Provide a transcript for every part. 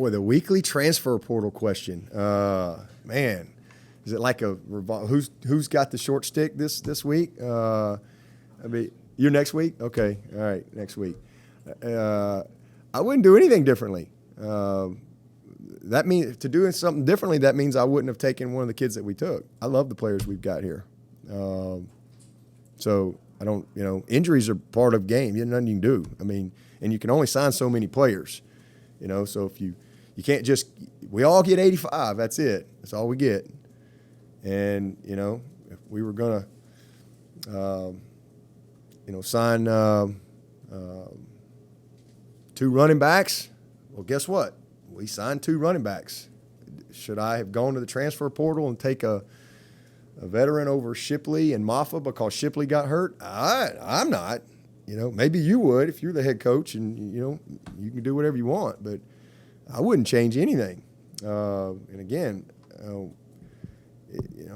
Boy, the weekly transfer portal question. Man, is it like who's got the short stick this week? I mean, you're next week? Okay, all right, next week. I wouldn't do anything differently. That means to doing something differently. That means I wouldn't have taken one of the kids that we took. I love the players we've got here. So I don't, injuries are part of game. There's nothing you can do. I mean, and you can only sign so many players. So if you can't we all get 85. That's it. That's all we get. And, if we were going to, sign 2 running backs, well, guess what? We signed 2 running backs. Should I have gone to the transfer portal and take a veteran over Shipley and Maffa because Shipley got hurt? I'm not. Maybe you would if you're the head coach and, you can do whatever you want. But I wouldn't change anything. And again,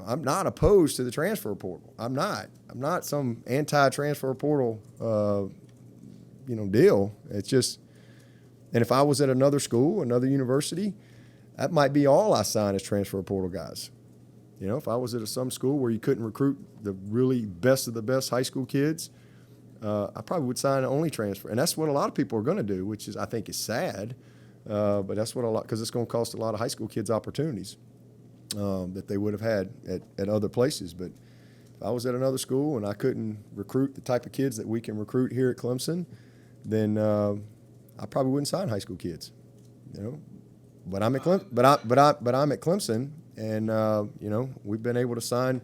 I'm not opposed to the transfer portal. I'm not some anti-transfer portal, deal. It's just, and if I was at another school, another university, that might be all I sign as transfer portal guys. If I was at some school where you couldn't recruit the really best of the best high school kids, I probably would sign only transfer. And that's what a lot of people are going to do, which I think is sad. But that's what because it's going to cost a lot of high school kids opportunities that they would have had at other places. But if I was at another school and I couldn't recruit the type of kids that we can recruit here at Clemson, then I probably wouldn't sign high school kids. But I'm at Clemson, and we've been able to sign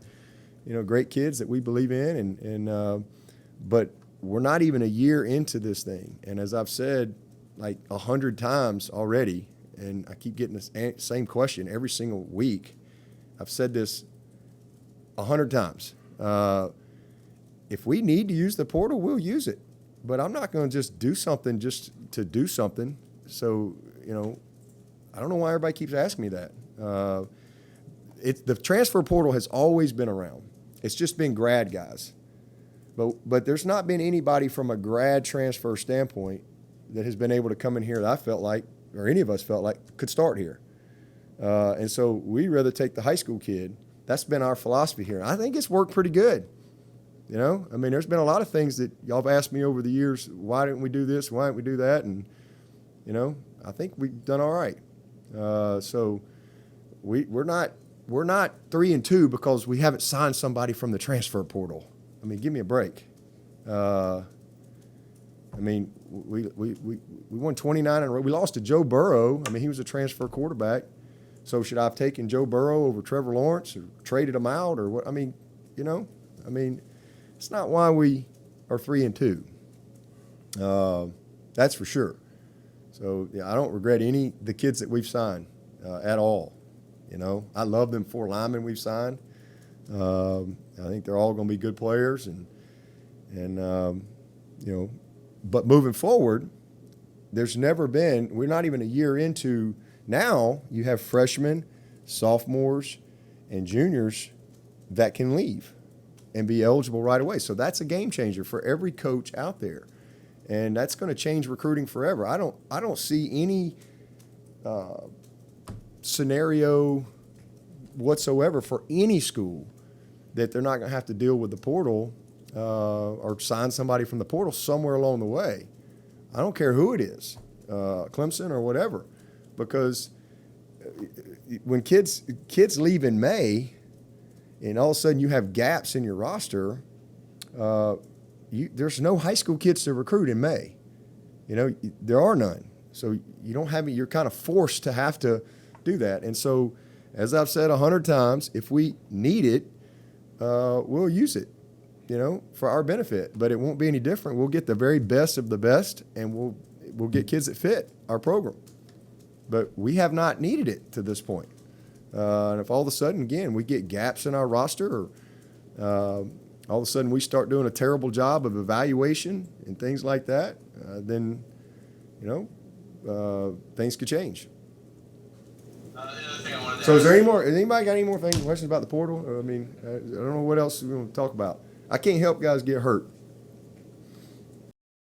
great kids that we believe in, and but we're not even a year into this thing. And as I've said like 100 times already, and I keep getting the same question every single week. I've said this 100 times. If we need to use the portal, we'll use it. But I'm not going to just do something just to do something. So, I don't know why everybody keeps asking me that. The transfer portal has always been around. It's just been grad guys. But there's not been anybody from a grad transfer standpoint that has been able to come in here that I felt like, or any of us felt like, could start here. And so we'd rather take the high school kid. That's been our philosophy here. I think it's worked pretty good. There's been a lot of things that y'all have asked me over the years, why didn't we do this? Why didn't we do that? And, I think we've done all right. So we're not 3-2 because we haven't signed somebody from the transfer portal. Give me a break. We won 29 in a row. We lost to Joe Burrow. He was a transfer quarterback. So should I have taken Joe Burrow over Trevor Lawrence or traded him out or what? It's not why we are 3-2. That's for sure. So I don't regret the kids that we've signed at all. I love them 4 linemen we've signed. I think they're all going to be good players, but moving forward, we're not even a year into. Now you have freshmen, sophomores, and juniors that can leave and be eligible right away. So that's a game changer for every coach out there, and that's going to change recruiting forever. I don't see any scenario whatsoever for any school that they're not going to have to deal with the portal or sign somebody from the portal somewhere along the way. I don't care who it is, Clemson or whatever, because when kids leave in May and all of a sudden you have gaps in your roster, there's no high school kids to recruit in May. There are none. So you're kind of forced to have to do that. And so, as I've said 100 times, if we need it, we'll use it, for our benefit. But it won't be any different. We'll get the very best of the best, and we'll get kids that fit our program. But we have not needed it to this point. And if all of a sudden, again, we get gaps in our roster, or all of a sudden we start doing a terrible job of evaluation and things like that, then, things could change. So is there anybody got any more questions about the portal? I don't know what else we want to talk about. I can't help guys get hurt.